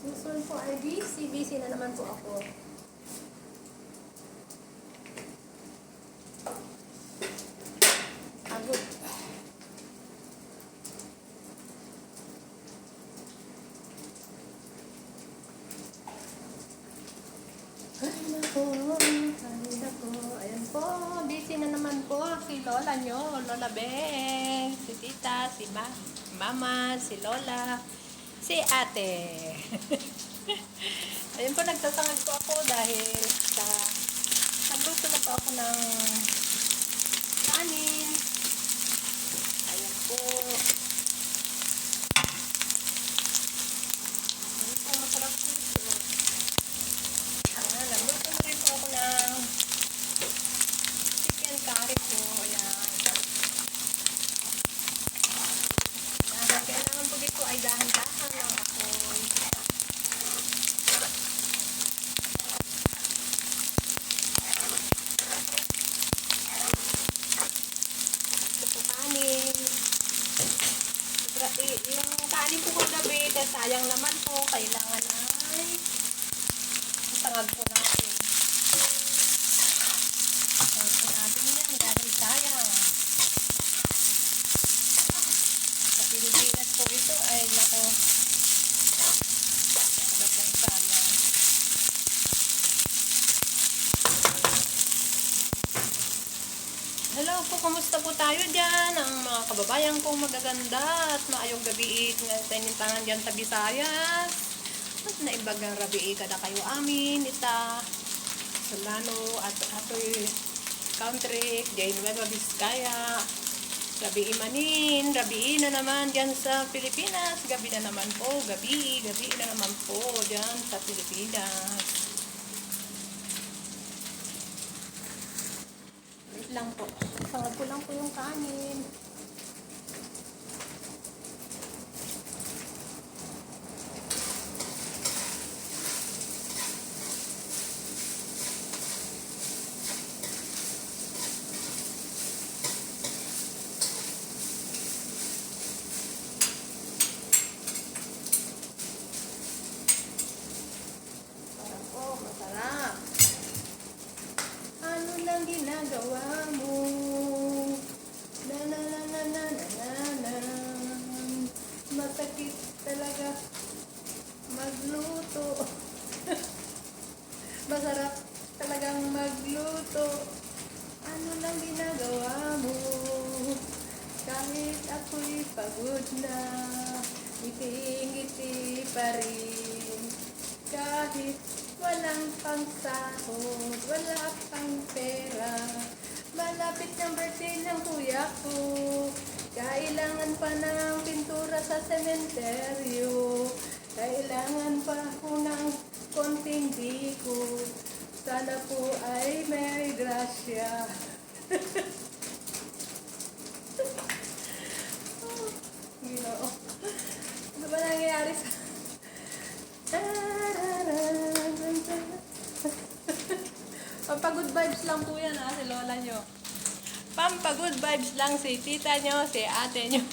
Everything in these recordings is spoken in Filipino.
Susun po ay busy. Busy na naman po ako. Pagod. Ay nako. Ayan po. Busy na naman po si Lola nyo. Lola Beng. Si Tita. Si Mama. Si Lola. Si Ate. Ayun po, nagsasangag po ako dahil sa nagluto na po ako ng kanin. Ayan po. Ayan po, masarap po ito. Ayan, nagluto na rin po ako ng chicken curry po. Ayan. Kailangan po dito ay dahan-dahan lang ako. Yung kanin po kagabi, sayang naman po, kailangan ay isangag po natin. Isangag po natin yan dahil sayang. Sa Pilipinas po ito ay nako, agad lang sayang. Hello po, kumusta po tayo dyan? Ang mga kababayan kong magaganda at maayong gabi sa inyong tangan dyan sa Visayas. At naibagang rabi kada kayo amin, ita Solano at ato'y country, dyan Nueva Vizcaya. Rabi manin, rabi na naman dyan sa Pilipinas. Gabi na naman po, gabi na naman po dyan sa Pilipinas. Lang po. Sangag ko lang po yung kanin. Parang po, masarap. Ano lang ginagawa mo? Na na na na na na na na. Masakit talaga magluto. Masarap talagang magluto. Ano lang ginagawa mo? Kahit ako'y pagod na, ngiti-ngiti pa rin. Kahit walang pang sahod, wala pang pera. Malapit ng birthday ng kuya ko. Kailangan pa ng pintura sa sementeryo. Kailangan pa ako ng konting biko. Sana po ay may grasya. Ginoo. Ano ba nangyayari sa... Pampagod vibes lang po yan si Lola nyo. Pampagod vibes lang si tita nyo, si ate nyo.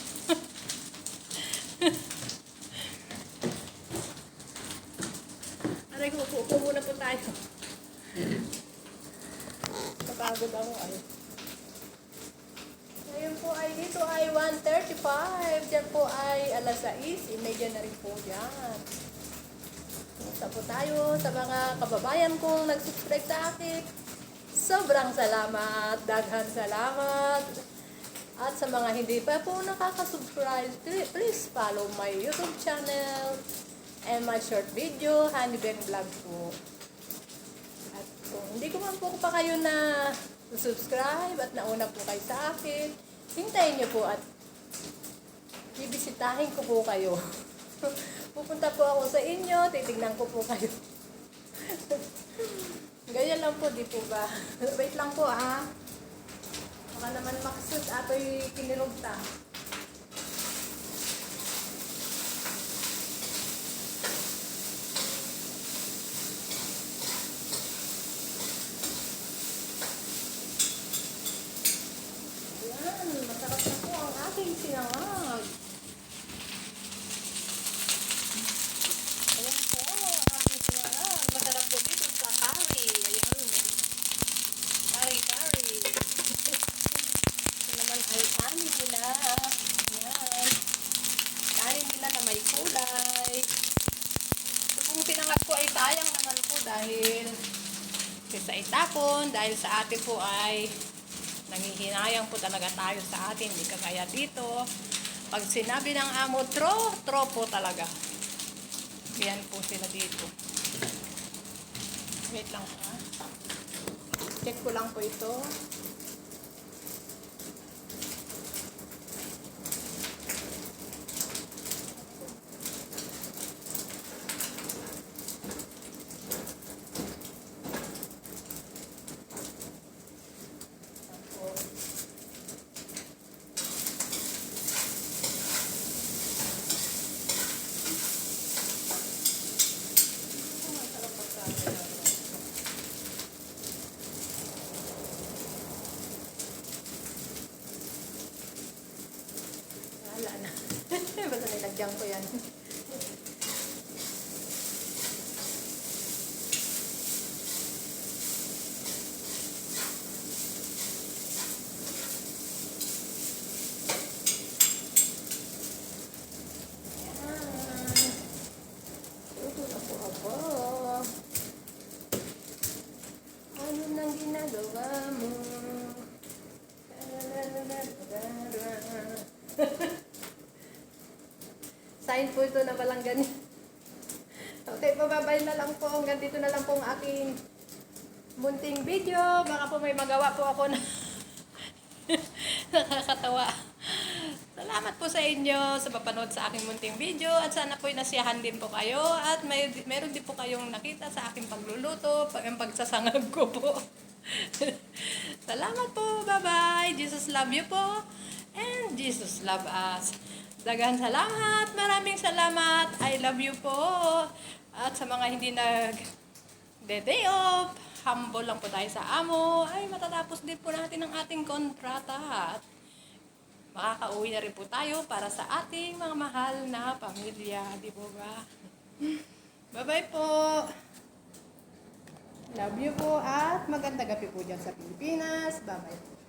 Aray ko, upo muna po tayo. Napagod ako ay. Ngayon po ay dito ay 1:35. Diyan po ay alas 6. Imedya na rin po dyan. Kumusta po tayo sa mga kababayan kong nag-subscribe sa akin. Sobrang salamat. Daghan salamat. At sa mga hindi pa po nakaka-subscribe, please follow my YouTube channel and my short video, Honey Ben Vlog po. At kung hindi ko man po pa kayo na subscribe at nauna po kayo sa akin, hintayin niyo po at bibisitahin ko po kayo. Pupunta po ako sa inyo, titignan ko po kayo. Ganyan lang po, di po ba? Wait lang po ha. Baka naman makasud ato'y kinirugta. Ayan, masarap na po ang aking sinangag. Ayan po. Kung pinangat po ay sayang naman po dahil sa itapon, dahil sa atin po ay nanghihinayang po talaga tayo sa atin, hindi kagaya dito. Pag sinabi ng amo, tro po talaga. Yan po sila dito. Wait lang ha. Check ko lang po ito. Wala na. Basta nilagyan ko yan. Ito na po ako. Ano nang ginagawa mo? Sign po ito na walang ganyan. Okay, pababay na lang po. Hanggang dito na lang po ang aking munting video. Baka po may magawa po ako na nakakatawa. Salamat po sa inyo sa papanood sa aking munting video. At sana po nasiyahan din po kayo. At meron din po kayong nakita sa aking pagluluto. Ang pagsasangag ko po. Salamat po. Bye-bye. Jesus love you po. And Jesus love us. Dagan salamat. Maraming salamat. I love you po. At sa mga hindi day off, humble lang po tayo sa amo. Ay, matatapos din po natin ang ating kontrata. At makakauwi na rin po tayo para sa ating mga mahal na pamilya. Di po ba? Bye-bye po. Love you po. At magandang gabi po dyan sa Pilipinas. Bye-bye po.